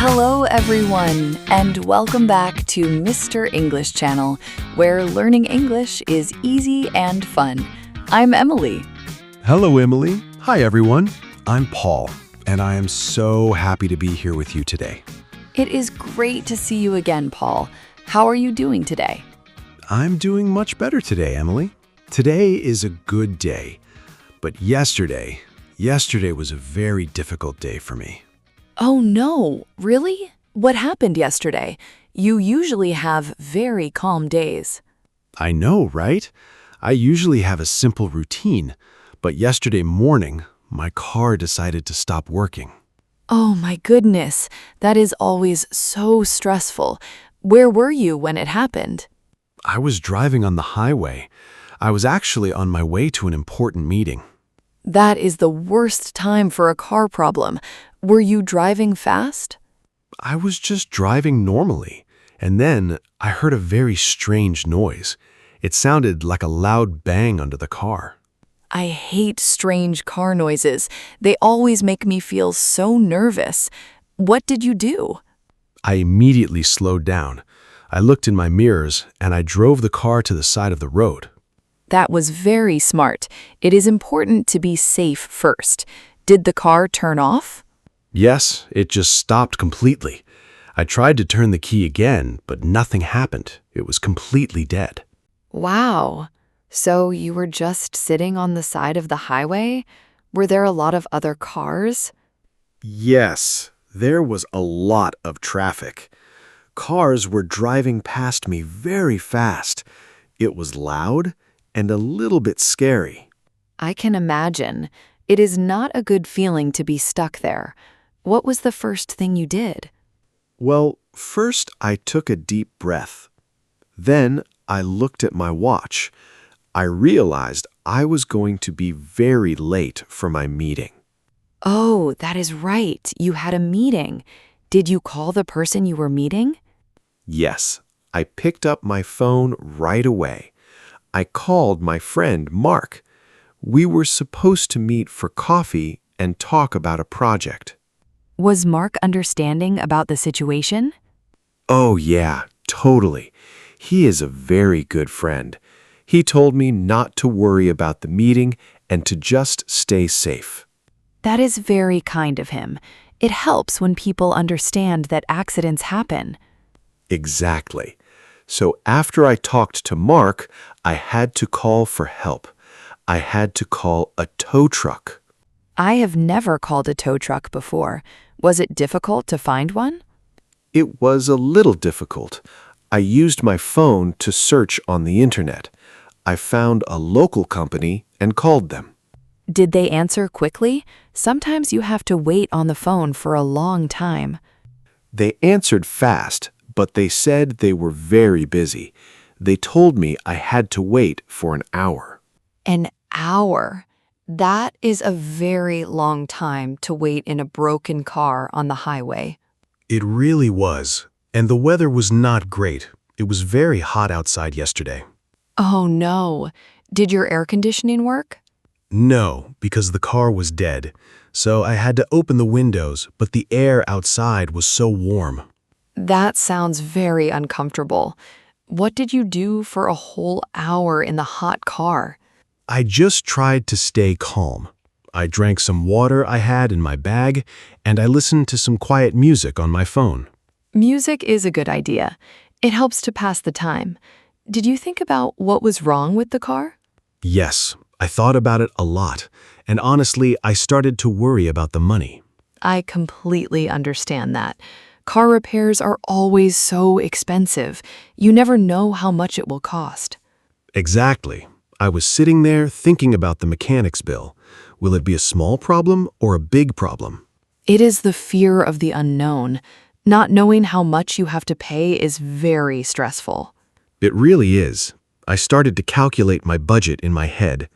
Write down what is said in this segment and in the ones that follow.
Hello everyone, and welcome back to Mr. English Channel, where learning English is easy and fun. I'm Emily. Hello, Emily. Hi, everyone. I'm Paul, and I am so happy to be here with you today. It is great to see you again, Paul. How are you doing today? I'm doing much better today, Emily. Today is a good day, but yesterday was a very difficult day for me. Oh no, really? What happened yesterday? You usually have very calm days. I know, right? I usually have a simple routine, but yesterday morning, my car decided to stop working. Oh my goodness, that is always so stressful. Where were you when it happened? I was driving on the highway. I was actually on my way to an important meeting. That is the worst time for a car problem. Were you driving fast? I was just driving normally, and then I heard a very strange noise. It sounded like a loud bang under the car. I hate strange car noises. They always make me feel so nervous. What did you do? I immediately slowed down. I looked in my mirrors, and I drove the car to the side of the road. That was very smart. It is important to be safe first. Did the car turn off? Yes, it just stopped completely. I tried to turn the key again, but nothing happened. It was completely dead. Wow. So you were just sitting on the side of the highway? Were there a lot of other cars? Yes, there was a lot of traffic. Cars were driving past me very fast. It was loud and a little bit scary. I can imagine. It is not a good feeling to be stuck there. What was the first thing you did? Well, first I took a deep breath. Then I looked at my watch. I realized I was going to be very late for my meeting. Oh, that is right. You had a meeting. Did you call the person you were meeting? Yes, I picked up my phone right away. I called my friend Mark. We were supposed to meet for coffee and talk about a project. Was Mark understanding about the situation? Oh yeah, totally. He is a very good friend. He told me not to worry about the meeting and to just stay safe. That is very kind of him. It helps when people understand that accidents happen. Exactly. So after I talked to Mark, I had to call for help. I had to call a tow truck. I have never called a tow truck before. Was it difficult to find one? It was a little difficult. I used my phone to search on the internet. I found a local company and called them. Did they answer quickly? Sometimes you have to wait on the phone for a long time. They answered fast, but they said they were very busy. They told me I had to wait for an hour. An hour? That is a very long time to wait in a broken car on the highway. It really was, and the weather was not great. It was very hot outside yesterday. Oh no. Did your air conditioning work? No, because the car was dead, so I had to open the windows, but the air outside was so warm. That sounds very uncomfortable. What did you do for a whole hour in the hot car? I just tried to stay calm. I drank some water I had in my bag, and I listened to some quiet music on my phone. Music is a good idea. It helps to pass the time. Did you think about what was wrong with the car? Yes, I thought about it a lot, and honestly, I started to worry about the money. I completely understand that. Car repairs are always so expensive. You never know how much it will cost. Exactly. I was sitting there thinking about the mechanic's bill. Will it be a small problem or a big problem? It is the fear of the unknown. Not knowing how much you have to pay is very stressful. It really is. I started to calculate my budget in my head.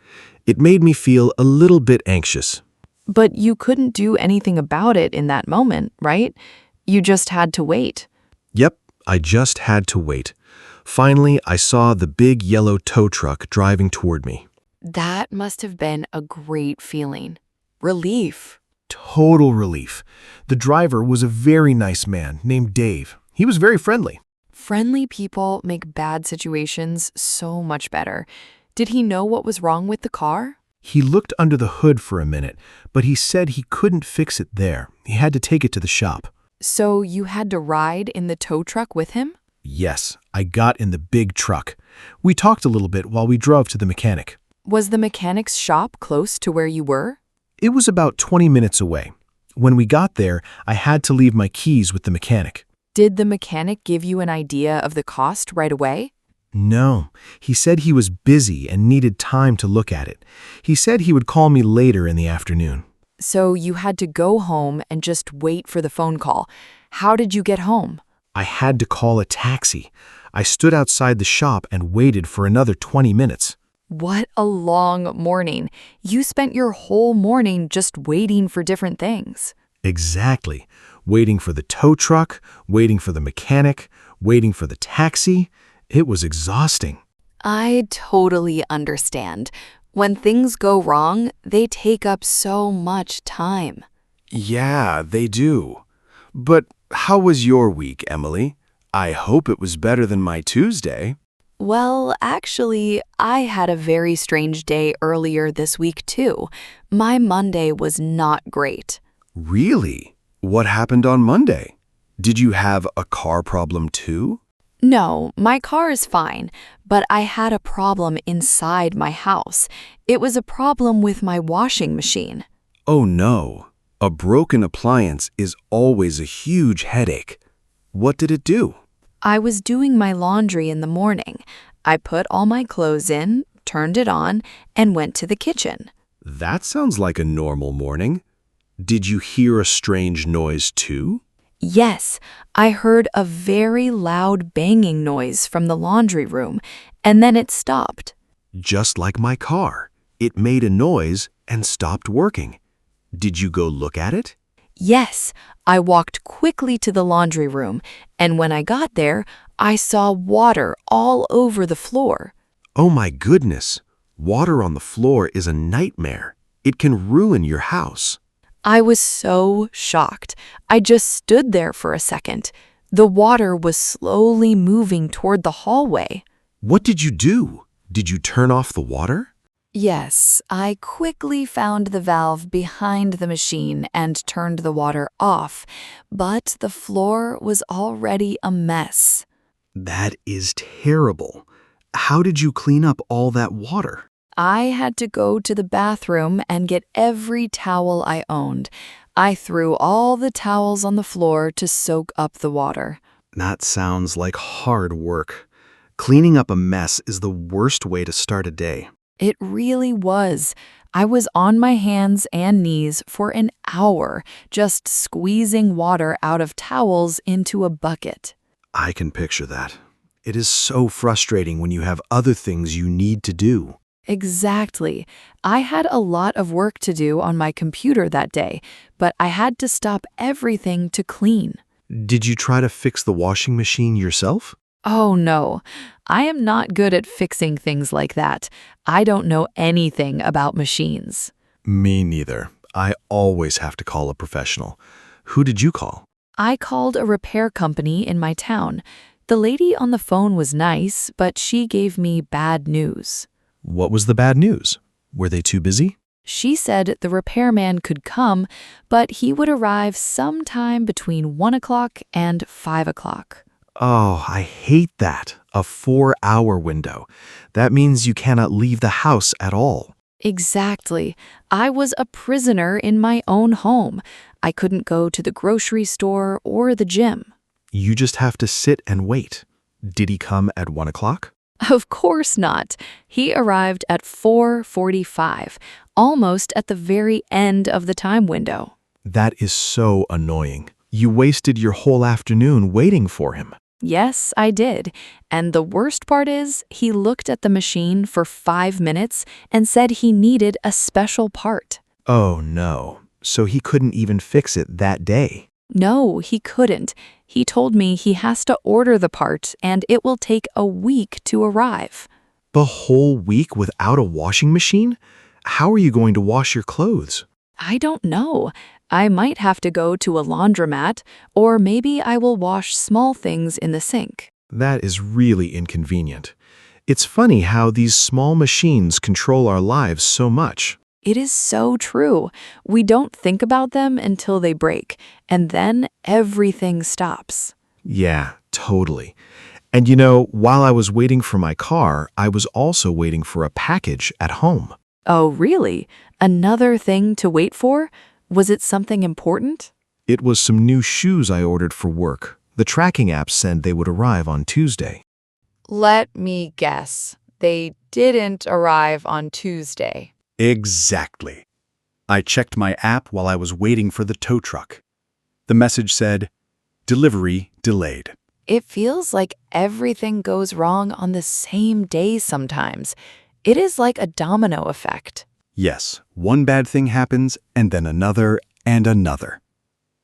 It made me feel a little bit anxious. But you couldn't do anything about it in that moment, right? You just had to wait. Yep, I just had to wait. Finally, I saw the big yellow tow truck driving toward me. That must have been a great feeling. Relief. Total relief. The driver was a very nice man named Dave. He was very friendly. Friendly people make bad situations so much better. Did he know what was wrong with the car? He looked under the hood for a minute, but he said he couldn't fix it there. He had to take it to the shop. So you had to ride in the tow truck with him? Yes, I got in the big truck. We talked a little bit while we drove to the mechanic. Was the mechanic's shop close to where you were? It was about 20 minutes away. When we got there, I had to leave my keys with the mechanic. Did the mechanic give you an idea of the cost right away? No, he said he was busy and needed time to look at it. He said he would call me later in the afternoon. So you had to go home and just wait for the phone call. How did you get home? I had to call a taxi. I stood outside the shop and waited for another 20 minutes. What a long morning. You spent your whole morning just waiting for different things. Exactly. Waiting for the tow truck, waiting for the mechanic, waiting for the taxi. It was exhausting. I totally understand. When things go wrong, they take up so much time. Yeah, they do. But how was your week, Emily? I hope it was better than my Tuesday. Well, actually, I had a very strange day earlier this week, too. My Monday was not great. Really? What happened on Monday? Did you have a car problem too? No, my car is fine, but I had a problem inside my house. It was a problem with my washing machine. Oh no, a broken appliance is always a huge headache. What did it do? I was doing my laundry in the morning. I put all my clothes in, turned it on, and went to the kitchen. That sounds like a normal morning. Did you hear a strange noise too? Yes, I heard a very loud banging noise from the laundry room, and then it stopped. Just like my car. It made a noise and stopped working. Did you go look at it? Yes, I walked quickly to the laundry room, and when I got there, I saw water all over the floor. Oh my goodness. Water on the floor is a nightmare. It can ruin your house. I was so shocked. I just stood there for a second. The water was slowly moving toward the hallway. What did you do? Did you turn off the water? Yes, I quickly found the valve behind the machine and turned the water off, but the floor was already a mess. That is terrible. How did you clean up all that water? I had to go to the bathroom and get every towel I owned. I threw all the towels on the floor to soak up the water. That sounds like hard work. Cleaning up a mess is the worst way to start a day. It really was. I was on my hands and knees for an hour, just squeezing water out of towels into a bucket. I can picture that. It is so frustrating when you have other things you need to do. Exactly. I had a lot of work to do on my computer that day, but I had to stop everything to clean. Did you try to fix the washing machine yourself? Oh no, I am not good at fixing things like that. I don't know anything about machines. Me neither. I always have to call a professional. Who did you call? I called a repair company in my town. The lady on the phone was nice, but she gave me bad news. What was the bad news? Were they too busy? She said the repairman could come, but he would arrive sometime between 1 o'clock and 5 o'clock. Oh, I hate that. A 4-hour window. That means you cannot leave the house at all. Exactly. I was a prisoner in my own home. I couldn't go to the grocery store or the gym. You just have to sit and wait. Did he come at 1 o'clock? Of course not. He arrived at 4:45, almost at the very end of the time window. That is so annoying. You wasted your whole afternoon waiting for him. Yes, I did. And the worst part is, he looked at the machine for 5 minutes and said he needed a special part. Oh no. So he couldn't even fix it that day. No, he couldn't. He told me he has to order the part and it will take a week to arrive. The whole week without a washing machine? How are you going to wash your clothes? I don't know. I might have to go to a laundromat, or maybe I will wash small things in the sink. That is really inconvenient. It's funny how these small machines control our lives so much. It is so true. We don't think about them until they break, and then everything stops. Yeah, totally. And you know, while I was waiting for my car, I was also waiting for a package at home. Oh, really? Another thing to wait for? Was it something important? It was some new shoes I ordered for work. The tracking app said they would arrive on Tuesday. Let me guess. They didn't arrive on Tuesday. Exactly. I checked my app while I was waiting for the tow truck. The message said, "Delivery delayed." It feels like everything goes wrong on the same day sometimes. It is like a domino effect. Yes, one bad thing happens, and then another and another.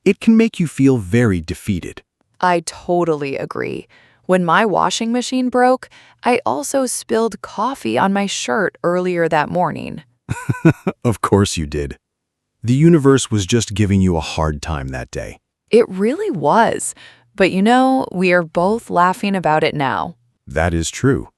It can make you feel very defeated. I totally agree. When my washing machine broke, I also spilled coffee on my shirt earlier that morning. Of course you did. The universe was just giving you a hard time that day. It really was. But you know, we are both laughing about it now. That is true.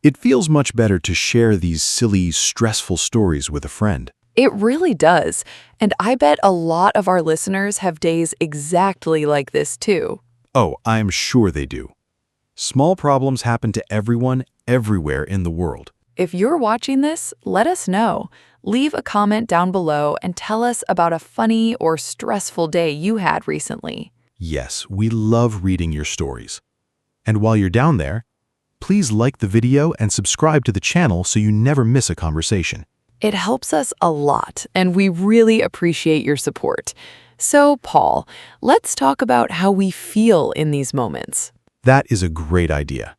It feels much better to share these silly, stressful stories with a friend. It really does. And I bet a lot of our listeners have days exactly like this too. Oh, I'm sure they do. Small problems happen to everyone, everywhere in the world. If you're watching this, let us know. Leave a comment down below and tell us about a funny or stressful day you had recently. Yes, we love reading your stories. And while you're down there, please like the video and subscribe to the channel so you never miss a conversation. It helps us a lot, and we really appreciate your support. So, Paul, let's talk about how we feel in these moments. That is a great idea.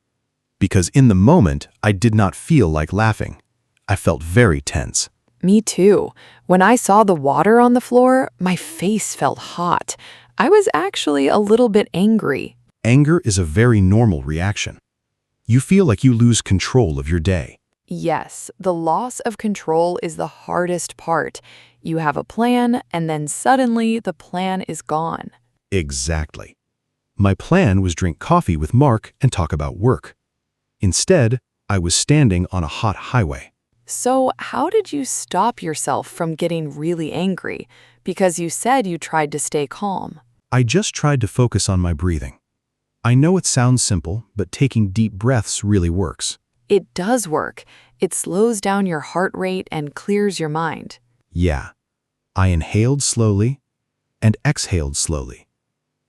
Because in the moment, I did not feel like laughing. I felt very tense. Me too. When I saw the water on the floor, my face felt hot. I was actually a little bit angry. Anger is a very normal reaction. You feel like you lose control of your day. Yes, the loss of control is the hardest part. You have a plan, and then suddenly the plan is gone. Exactly. My plan was drink coffee with Mark and talk about work. Instead, I was standing on a hot highway. So how did you stop yourself from getting really angry? Because you said you tried to stay calm. I just tried to focus on my breathing. I know it sounds simple, but taking deep breaths really works. It does work. It slows down your heart rate and clears your mind. Yeah. I inhaled slowly and exhaled slowly.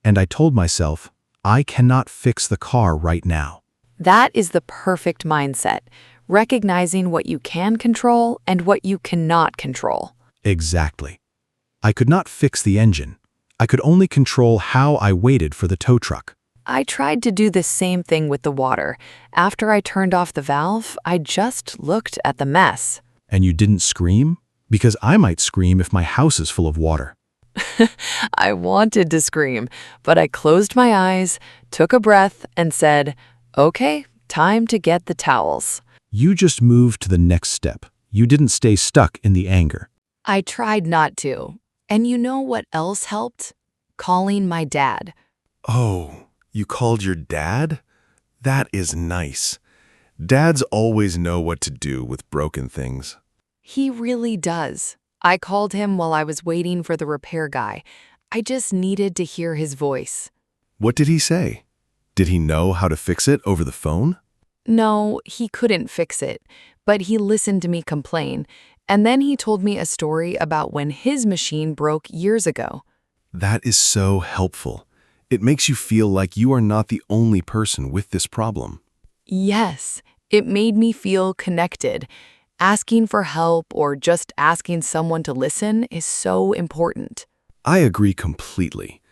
And I told myself, I cannot fix the car right now. That is the perfect mindset, recognizing what you can control and what you cannot control. Exactly. I could not fix the engine. I could only control how I waited for the tow truck. I tried to do the same thing with the water. After I turned off the valve, I just looked at the mess. And you didn't scream? Because I might scream if my house is full of water. I wanted to scream, but I closed my eyes, took a breath, and said, "Okay, time to get the towels." You just moved to the next step. You didn't stay stuck in the anger. I tried not to. And you know what else helped? Calling my dad. Oh, you called your dad? That is nice. Dads always know what to do with broken things. He really does. I called him while I was waiting for the repair guy. I just needed to hear his voice. What did he say? Did he know how to fix it over the phone? No, he couldn't fix it, but he listened to me complain, and then he told me a story about when his machine broke years ago. That is so helpful. It makes you feel like you are not the only person with this problem. Yes, it made me feel connected. Asking for help or just asking someone to listen is so important. I agree completely.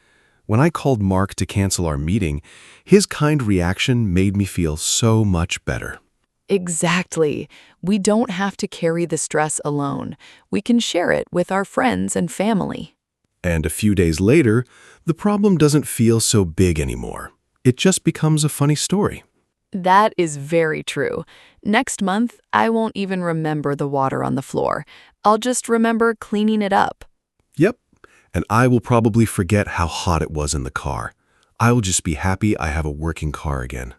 When I called Mark to cancel our meeting, his kind reaction made me feel so much better. Exactly. We don't have to carry the stress alone. We can share it with our friends and family. And a few days later, the problem doesn't feel so big anymore. It just becomes a funny story. That is very true. Next month, I won't even remember the water on the floor. I'll just remember cleaning it up. Yep. and I will probably forget how hot it was in the car. I will just be happy I have a working car again.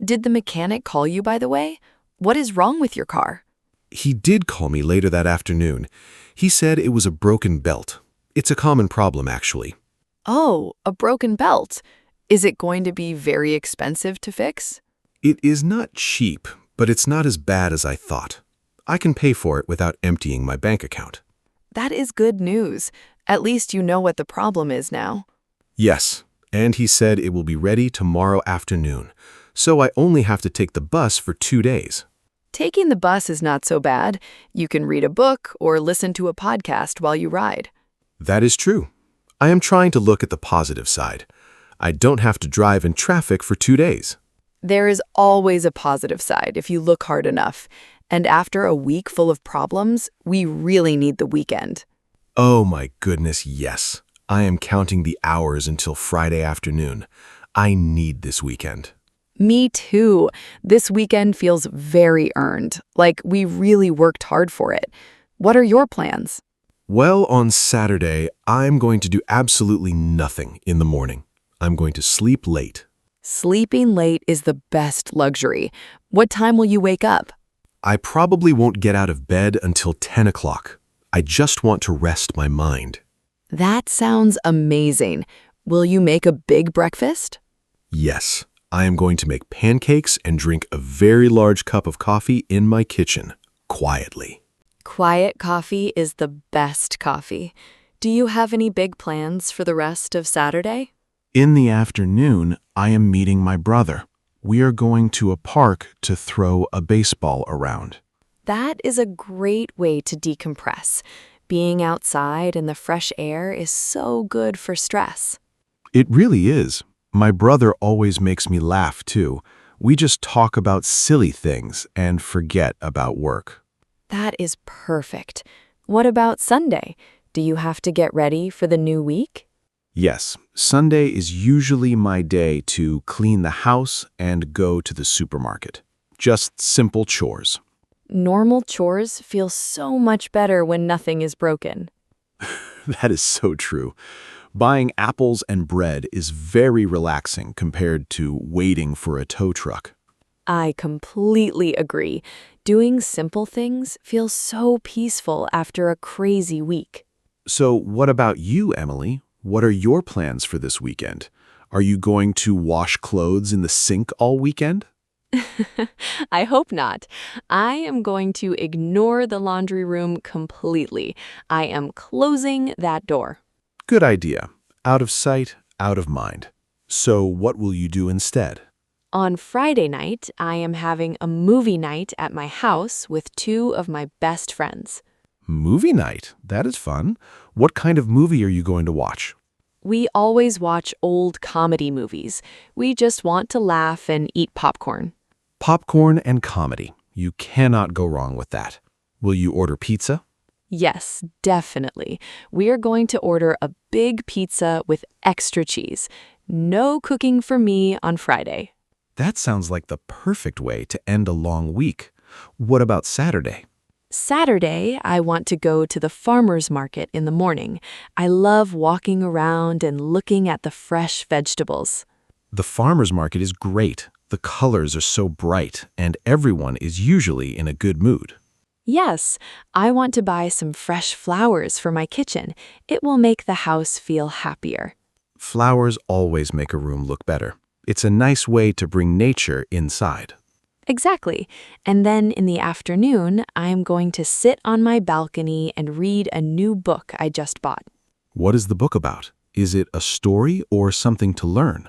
Did the mechanic call you, by the way? What is wrong with your car? He did call me later that afternoon. He said it was a broken belt. It's a common problem, actually. Oh, a broken belt. Is it going to be very expensive to fix? It is not cheap, but it's not as bad as I thought. I can pay for it without emptying my bank account. That is good news. At least you know what the problem is now. Yes, and he said it will be ready tomorrow afternoon, so I only have to take the bus for 2 days. Taking the bus is not so bad. You can read a book or listen to a podcast while you ride. That is true. I am trying to look at the positive side. I don't have to drive in traffic for 2 days. There is always a positive side if you look hard enough. And after a week full of problems, we really need the weekend. Oh my goodness, yes. I am counting the hours until Friday afternoon. I need this weekend. Me too. This weekend feels very earned, like we really worked hard for it. What are your plans? Well, on Saturday, I'm going to do absolutely nothing in the morning. I'm going to sleep late. Sleeping late is the best luxury. What time will you wake up? I probably won't get out of bed until 10 o'clock. I just want to rest my mind. That sounds amazing. Will you make a big breakfast? Yes, I am going to make pancakes and drink a very large cup of coffee in my kitchen, quietly. Quiet coffee is the best coffee. Do you have any big plans for the rest of Saturday? In the afternoon, I am meeting my brother. We are going to a park to throw a baseball around. That is a great way to decompress. Being outside in the fresh air is so good for stress. It really is. My brother always makes me laugh, too. We just talk about silly things and forget about work. That is perfect. What about Sunday? Do you have to get ready for the new week? Yes, Sunday is usually my day to clean the house and go to the supermarket. Just simple chores. Normal chores feel so much better when nothing is broken. That is so true. Buying apples and bread is very relaxing compared to waiting for a tow truck. I completely agree. Doing simple things feels so peaceful after a crazy week. So what about you, Emily? What are your plans for this weekend? Are you going to wash clothes in the sink all weekend? I hope not. I am going to ignore the laundry room completely. I am closing that door. Good idea. Out of sight, out of mind. So what will you do instead? On Friday night, I am having a movie night at my house with 2 of my best friends. Movie night. That is fun. What kind of movie are you going to watch? We always watch old comedy movies. We just want to laugh and eat popcorn. Popcorn and comedy. You cannot go wrong with that. Will you order pizza? Yes, definitely. We are going to order a big pizza with extra cheese. No cooking for me on Friday. That sounds like the perfect way to end a long week. What about Saturday? Saturday, I want to go to the farmer's market in the morning. I love walking around and looking at the fresh vegetables. The farmer's market is great. The colors are so bright, and everyone is usually in a good mood. Yes, I want to buy some fresh flowers for my kitchen. It will make the house feel happier. Flowers always make a room look better. It's a nice way to bring nature inside. Exactly. And then in the afternoon, I am going to sit on my balcony and read a new book I just bought. What is the book about? Is it a story or something to learn?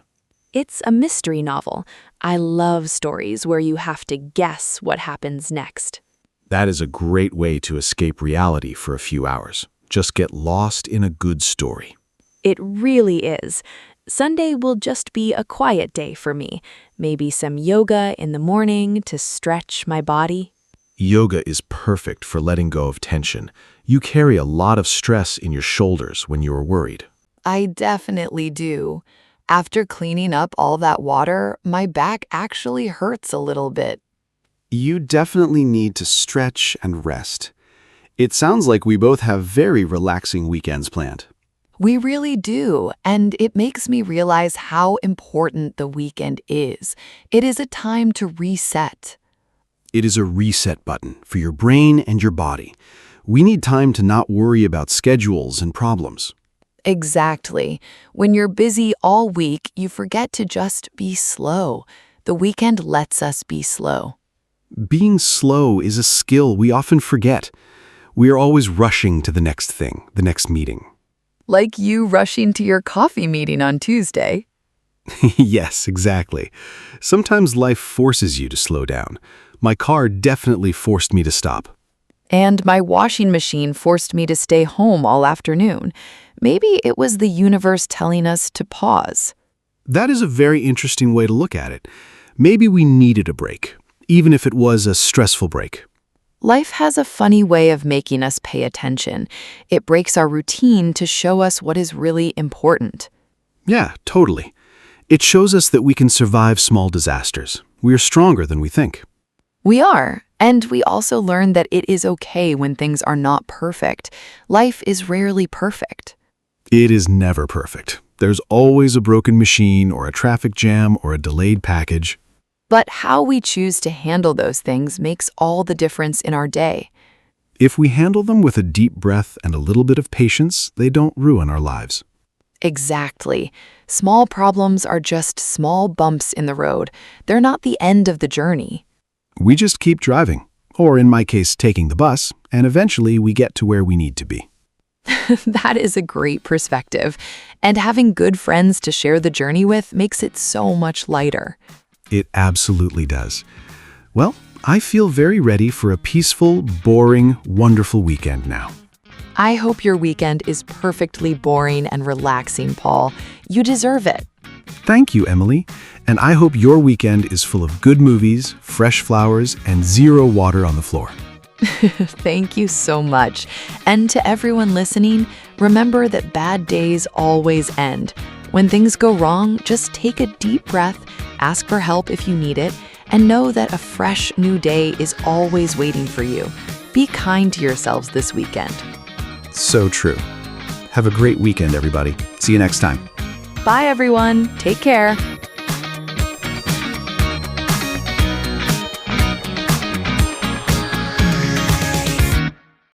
It's a mystery novel. I love stories where you have to guess what happens next. That is a great way to escape reality for a few hours. Just get lost in a good story. It really is. Sunday will just be a quiet day for me. Maybe some yoga in the morning to stretch my body. Yoga is perfect for letting go of tension. You carry a lot of stress in your shoulders when you are worried. I definitely do. After cleaning up all that water, my back actually hurts a little bit. You definitely need to stretch and rest. It sounds like we both have very relaxing weekends planned. We really do, and it makes me realize how important the weekend is. It is a time to reset. It is a reset button for your brain and your body. We need time to not worry about schedules and problems. Exactly. When you're busy all week, you forget to just be slow. The weekend lets us be slow. Being slow is a skill we often forget. We are always rushing to the next thing, the next meeting. Like you rushing to your coffee meeting on Tuesday. Yes, exactly. Sometimes life forces you to slow down. My car definitely forced me to stop. And my washing machine forced me to stay home all afternoon. Maybe it was the universe telling us to pause. That is a very interesting way to look at it. Maybe we needed a break, even if it was a stressful break. Life has a funny way of making us pay attention. It breaks our routine to show us what is really important. Yeah, totally. It shows us that we can survive small disasters. We are stronger than we think. We are, and we also learn that it is okay when things are not perfect. Life is rarely perfect. It is never perfect. There's always a broken machine or a traffic jam or a delayed package. But how we choose to handle those things makes all the difference in our day. If we handle them with a deep breath and a little bit of patience, they don't ruin our lives. Exactly. Small problems are just small bumps in the road. They're not the end of the journey. We just keep driving, or in my case, taking the bus, and eventually we get to where we need to be. That is a great perspective. And having good friends to share the journey with makes it so much lighter. It absolutely does. Well, I feel very ready for a peaceful, boring, wonderful weekend now. I hope your weekend is perfectly boring and relaxing, Paul. You deserve it. Thank you, Emily. And I hope your weekend is full of good movies, fresh flowers, and zero water on the floor. Thank you so much. And to everyone listening, remember that bad days always end. When things go wrong, just take a deep breath, ask for help if you need it, and know that a fresh new day is always waiting for you. Be kind to yourselves this weekend. So true. Have a great weekend, everybody. See you next time. Bye, everyone. Take care.